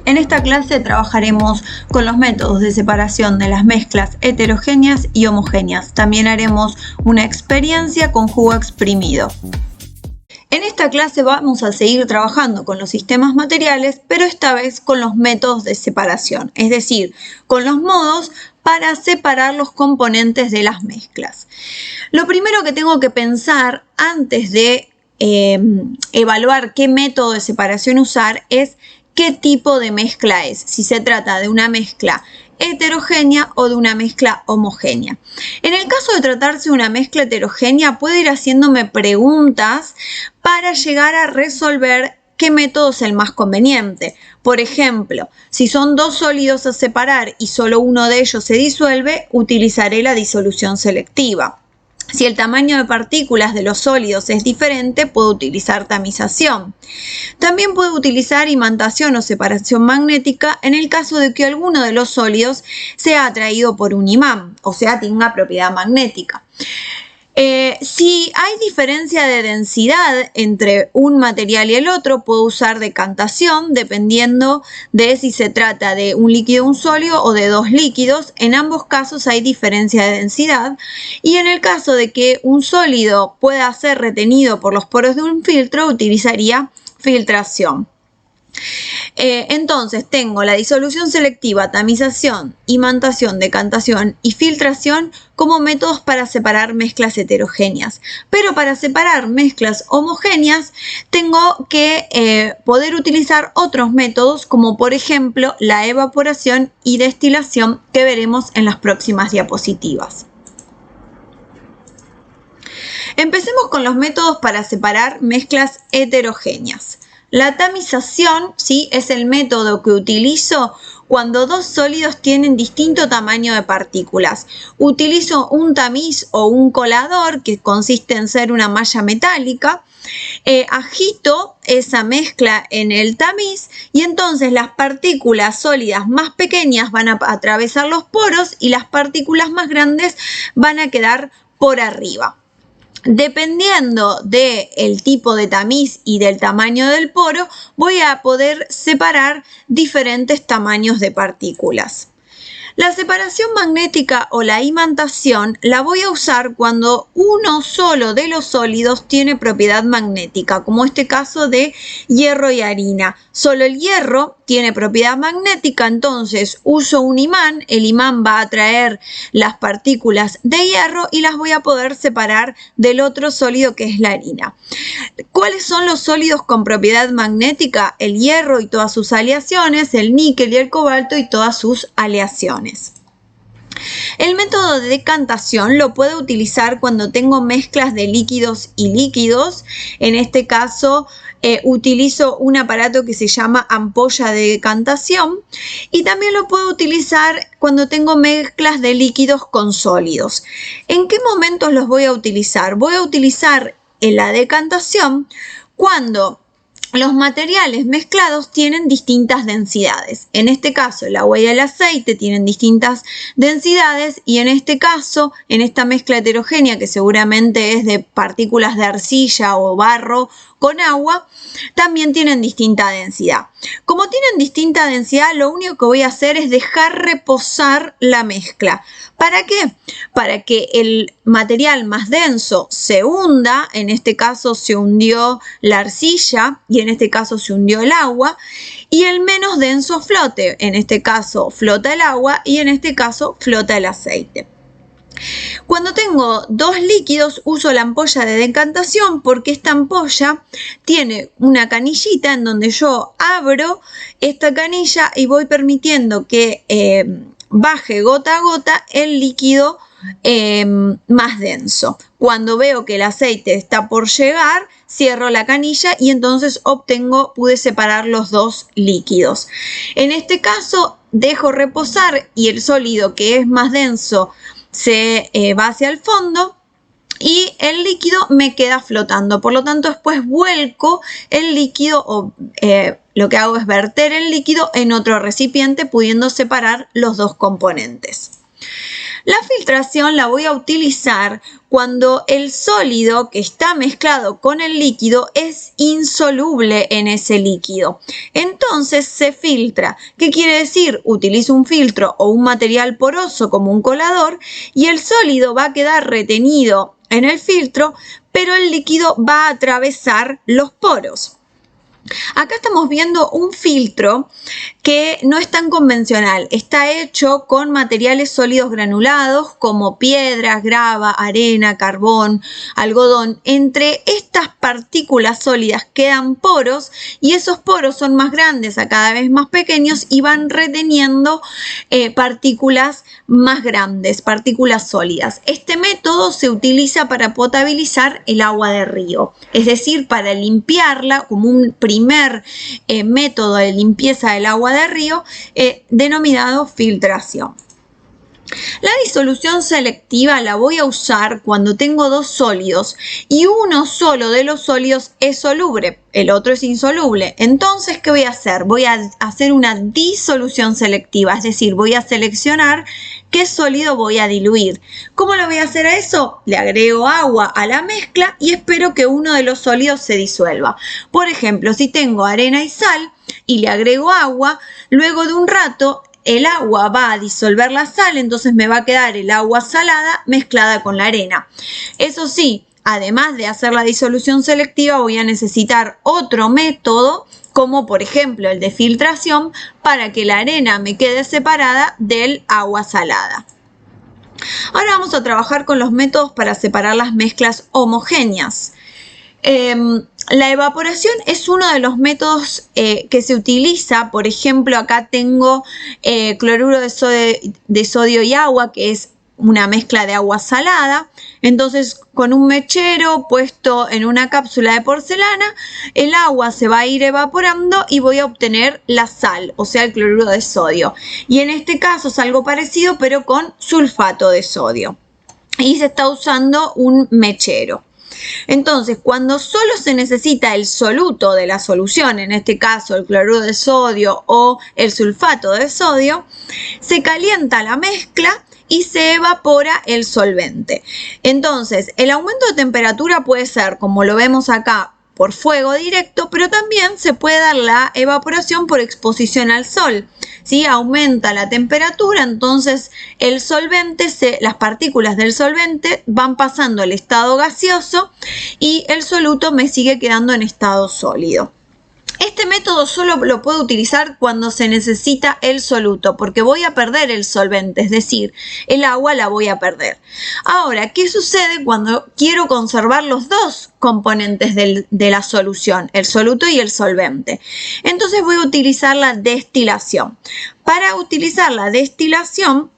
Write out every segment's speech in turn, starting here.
En esta clase trabajaremos con los métodos de separación de las mezclas heterogéneas y homogéneas. También haremos una experiencia con jugo exprimido. En esta clase vamos a seguir trabajando con los sistemas materiales, pero esta vez con los métodos de separación, es decir, con los modos para separar los componentes de las mezclas. Lo primero que tengo que pensar antes de evaluar qué método de separación usar es qué tipo de mezcla es, si se trata de una mezcla heterogénea o de una mezcla homogénea. En el caso de tratarse de una mezcla heterogénea, puedo ir haciéndome preguntas para llegar a resolver qué método es el más conveniente. Por ejemplo, si son dos sólidos a separar y solo uno de ellos se disuelve, utilizaré la disolución selectiva. Si el tamaño de partículas de los sólidos es diferente, puedo utilizar tamización. También puedo utilizar imantación o separación magnética en el caso de que alguno de los sólidos sea atraído por un imán, o sea, tenga propiedad magnética. Si hay diferencia de densidad entre un material y el otro, puedo usar decantación dependiendo de si se trata de un líquido, un sólido o de dos líquidos. En ambos casos hay diferencia de densidad y en el caso de que un sólido pueda ser retenido por los poros de un filtro, utilizaría filtración. Entonces tengo la disolución selectiva, tamización, imantación, decantación y filtración como métodos para separar mezclas heterogéneas. Pero para separar mezclas homogéneas tengo que poder utilizar otros métodos como por ejemplo la evaporación y destilación que veremos en las próximas diapositivas. Empecemos con los métodos para separar mezclas heterogéneas. La tamización, ¿sí?, es el método que utilizo cuando dos sólidos tienen distinto tamaño de partículas. Utilizo un tamiz o un colador que consiste en ser una malla metálica. Agito esa mezcla en el tamiz y entonces las partículas sólidas más pequeñas van a atravesar los poros y las partículas más grandes van a quedar por arriba. Dependiendo del tipo de tamiz y del tamaño del poro, voy a poder separar diferentes tamaños de partículas. La separación magnética o la imantación la voy a usar cuando uno solo de los sólidos tiene propiedad magnética, como este caso de hierro y harina. Solo el hierro tiene propiedad magnética, entonces uso un imán, el imán va a atraer las partículas de hierro y las voy a poder separar del otro sólido que es la harina. ¿Cuáles son los sólidos con propiedad magnética? El hierro y todas sus aleaciones, el níquel y el cobalto y todas sus aleaciones. El método de decantación lo puedo utilizar cuando tengo mezclas de líquidos y líquidos. En este caso utilizo un aparato que se llama ampolla de decantación y también lo puedo utilizar cuando tengo mezclas de líquidos con sólidos. ¿En qué momentos los voy a utilizar? Voy a utilizar la decantación cuando los materiales mezclados tienen distintas densidades. En este caso, el agua y el aceite tienen distintas densidades y en este caso, en esta mezcla heterogénea que seguramente es de partículas de arcilla o barro con agua, también tienen distinta densidad. Como tienen distinta densidad, lo único que voy a hacer es dejar reposar la mezcla. ¿Para qué? Para que el material más denso se hunda, en este caso se hundió la arcilla y en este caso se hundió el agua, y el menos denso flote, en este caso flota el agua y en este caso flota el aceite. Cuando tengo dos líquidos uso la ampolla de decantación porque esta ampolla tiene una canillita en donde yo abro esta canilla y voy permitiendo que baje gota a gota el líquido más denso. Cuando veo que el aceite está por llegar, cierro la canilla y entonces pude separar los dos líquidos. En este caso dejo reposar y el sólido que es más denso se va hacia el fondo y el líquido me queda flotando. Por lo tanto, después vuelco el líquido o lo que hago es verter el líquido en otro recipiente, pudiendo separar los dos componentes. La filtración la voy a utilizar cuando el sólido que está mezclado con el líquido es insoluble en ese líquido. Entonces se filtra. ¿Qué quiere decir? Utilizo un filtro o un material poroso como un colador y el sólido va a quedar retenido en el filtro, pero el líquido va a atravesar los poros. Acá estamos viendo un filtro que no es tan convencional, está hecho con materiales sólidos granulados como piedras, grava, arena, carbón, algodón. Entre estas partículas sólidas quedan poros y esos poros son más grandes a cada vez más pequeños y van reteniendo partículas más grandes, partículas sólidas. Este método se utiliza para potabilizar el agua de río, es decir, para limpiarla como un primer método de limpieza del agua de río denominado filtración. La disolución selectiva la voy a usar cuando tengo dos sólidos y uno solo de los sólidos es soluble, el otro es insoluble. Entonces, ¿qué voy a hacer? Voy a hacer una disolución selectiva, es decir, voy a seleccionar qué sólido voy a diluir. ¿Cómo lo voy a hacer a eso? Le agrego agua a la mezcla y espero que uno de los sólidos se disuelva. Por ejemplo, si tengo arena y sal y le agrego agua, luego de un rato el agua va a disolver la sal, entonces me va a quedar el agua salada mezclada con la arena. Eso sí, además de hacer la disolución selectiva, voy a necesitar otro método, como por ejemplo el de filtración, para que la arena me quede separada del agua salada. Ahora vamos a trabajar con los métodos para separar las mezclas homogéneas. La evaporación es uno de los métodos que se utiliza. Por ejemplo, acá tengo cloruro de sodio y agua, que es una mezcla de agua salada. Entonces, con un mechero puesto en una cápsula de porcelana, el agua se va a ir evaporando y voy a obtener la sal, o sea, el cloruro de sodio. Y en este caso es algo parecido, pero con sulfato de sodio. Y se está usando un mechero. Entonces, cuando solo se necesita el soluto de la solución, en este caso el cloruro de sodio o el sulfato de sodio, se calienta la mezcla y se evapora el solvente. Entonces, el aumento de temperatura puede ser, como lo vemos acá, por fuego directo, pero también se puede dar la evaporación por exposición al sol. ¿Sí? Aumenta la temperatura, entonces el solvente, las partículas del solvente van pasando al estado gaseoso y el soluto me sigue quedando en estado sólido. Este método solo lo puedo utilizar cuando se necesita el soluto, porque voy a perder el solvente, es decir, el agua la voy a perder. Ahora, ¿qué sucede cuando quiero conservar los dos componentes de la solución, el soluto y el solvente? Entonces voy a utilizar la destilación. Para utilizar la destilación,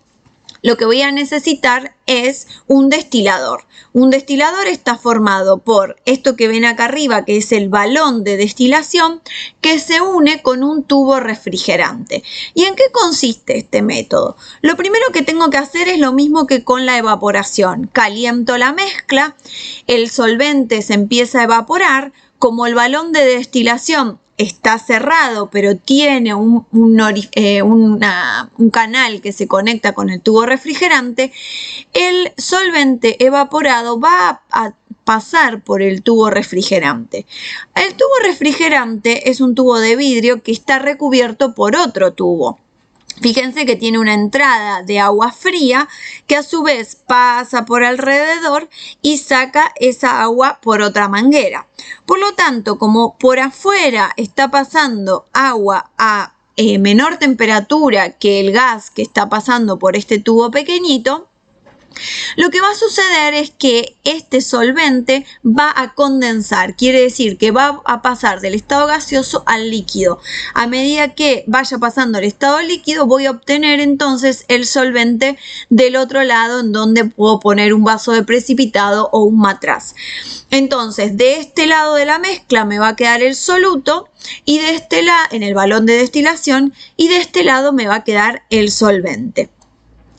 lo que voy a necesitar es un destilador. Un destilador está formado por esto que ven acá arriba, que es el balón de destilación, que se une con un tubo refrigerante. ¿Y en qué consiste este método? Lo primero que tengo que hacer es lo mismo que con la evaporación. Caliento la mezcla, el solvente se empieza a evaporar. Como el balón de destilación está cerrado, pero tiene un canal que se conecta con el tubo refrigerante, el solvente evaporado va a pasar por el tubo refrigerante. El tubo refrigerante es un tubo de vidrio que está recubierto por otro tubo. Fíjense que tiene una entrada de agua fría que a su vez pasa por alrededor y saca esa agua por otra manguera. Por lo tanto, como por afuera está pasando agua a menor temperatura que el gas que está pasando por este tubo pequeñito, lo que va a suceder es que este solvente va a condensar, quiere decir que va a pasar del estado gaseoso al líquido. A medida que vaya pasando el estado líquido, voy a obtener entonces el solvente del otro lado, en donde puedo poner un vaso de precipitado o un matraz. Entonces, de este lado de la mezcla me va a quedar el soluto y de este lado, en el balón de destilación, y de este lado me va a quedar el solvente.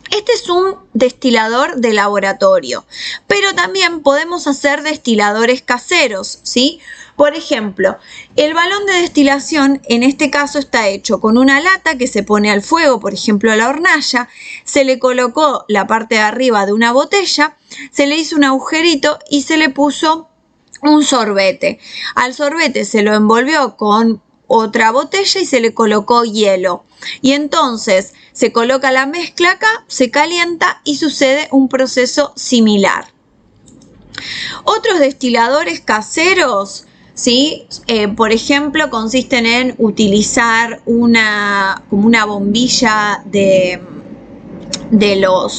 Este es un destilador de laboratorio, pero también podemos hacer destiladores caseros, ¿sí? Por ejemplo, el balón de destilación en este caso está hecho con una lata que se pone al fuego, por ejemplo a la hornalla, se le colocó la parte de arriba de una botella, se le hizo un agujerito y se le puso un sorbete. Al sorbete se lo envolvió con otra botella y se le colocó hielo. Y entonces se coloca la mezcla acá, se calienta y sucede un proceso similar. Otros destiladores caseros, ¿sí? Por ejemplo, consisten en utilizar como una bombilla de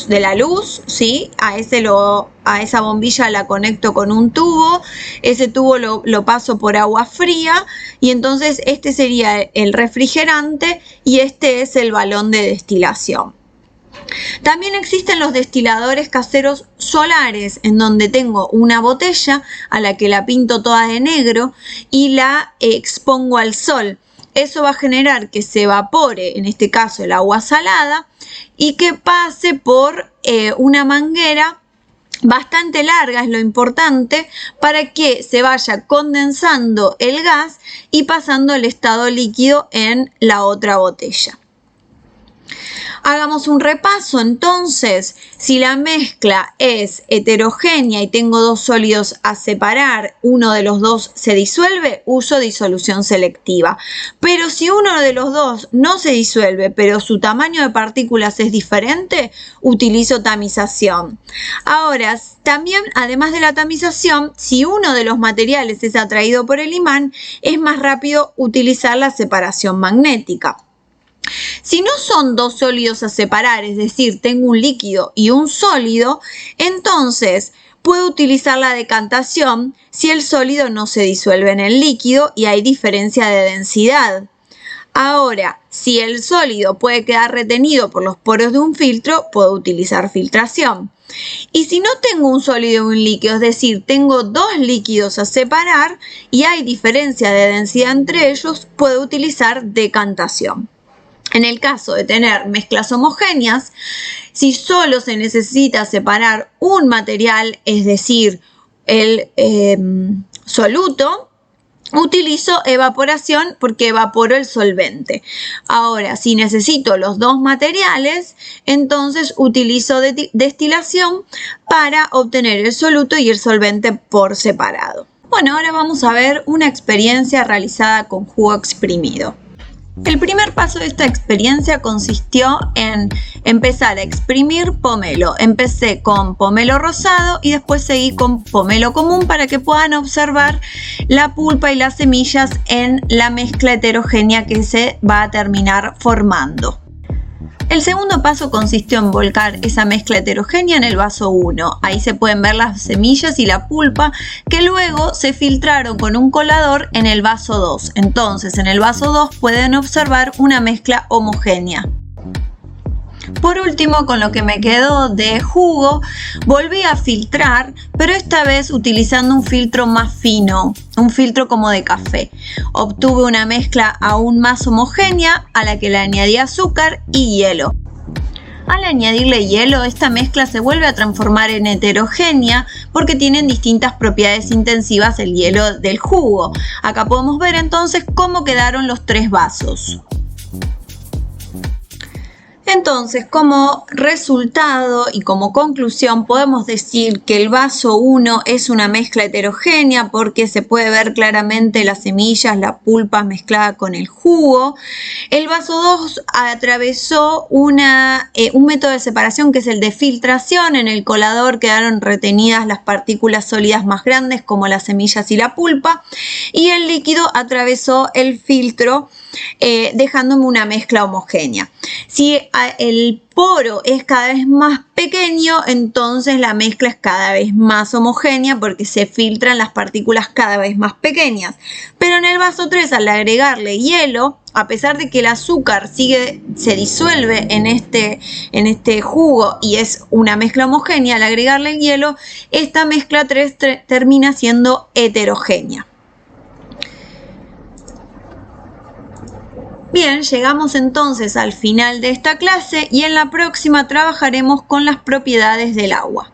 la luz, ¿sí? A esa bombilla la conecto con un tubo, ese tubo lo paso por agua fría y entonces este sería el refrigerante y este es el balón de destilación. También existen los destiladores caseros solares, en donde tengo una botella a la que la pinto toda de negro y la expongo al sol. Eso va a generar que se evapore, en este caso el agua salada, y que pase por una manguera bastante larga, es lo importante, para que se vaya condensando el gas y pasando el estado líquido en la otra botella. Hagamos un repaso entonces. Si la mezcla es heterogénea y tengo dos sólidos a separar, uno de los dos se disuelve, uso disolución selectiva. Pero si uno de los dos no se disuelve, pero su tamaño de partículas es diferente, utilizo tamización. Ahora, también, además de la tamización, si uno de los materiales es atraído por el imán, es más rápido utilizar la separación magnética. Si no son dos sólidos a separar, es decir, tengo un líquido y un sólido, entonces puedo utilizar la decantación si el sólido no se disuelve en el líquido y hay diferencia de densidad. Ahora, si el sólido puede quedar retenido por los poros de un filtro, puedo utilizar filtración. Y si no tengo un sólido y un líquido, es decir, tengo dos líquidos a separar y hay diferencia de densidad entre ellos, puedo utilizar decantación. En el caso de tener mezclas homogéneas, si solo se necesita separar un material, es decir, el soluto, utilizo evaporación porque evaporo el solvente. Ahora, si necesito los dos materiales, entonces utilizo destilación para obtener el soluto y el solvente por separado. Bueno, ahora vamos a ver una experiencia realizada con jugo exprimido. El primer paso de esta experiencia consistió en empezar a exprimir pomelo. Empecé con pomelo rosado y después seguí con pomelo común para que puedan observar la pulpa y las semillas en la mezcla heterogénea que se va a terminar formando. El segundo paso consistió en volcar esa mezcla heterogénea en el vaso 1. Ahí se pueden ver las semillas y la pulpa que luego se filtraron con un colador en el vaso 2. Entonces en el vaso 2 pueden observar una mezcla homogénea. Por último, con lo que me quedó de jugo, volví a filtrar, pero esta vez utilizando un filtro más fino, un filtro como de café. Obtuve una mezcla aún más homogénea a la que le añadí azúcar y hielo. Al añadirle hielo, esta mezcla se vuelve a transformar en heterogénea porque tienen distintas propiedades intensivas el hielo del jugo. Acá podemos ver entonces cómo quedaron los tres vasos. Entonces, como resultado y como conclusión, podemos decir que el vaso 1 es una mezcla heterogénea porque se puede ver claramente las semillas, la pulpa mezclada con el jugo. El vaso 2 atravesó un método de separación que es el de filtración. En el colador quedaron retenidas las partículas sólidas más grandes como las semillas y la pulpa. Y el líquido atravesó el filtro dejándome una mezcla homogénea. Si el poro es cada vez más pequeño, entonces la mezcla es cada vez más homogénea porque se filtran las partículas cada vez más pequeñas. Pero en el vaso 3, al agregarle hielo, a pesar de que el azúcar se disuelve en este jugo y es una mezcla homogénea, al agregarle hielo, esta mezcla 3 termina siendo heterogénea. Bien, llegamos entonces al final de esta clase y en la próxima trabajaremos con las propiedades del agua.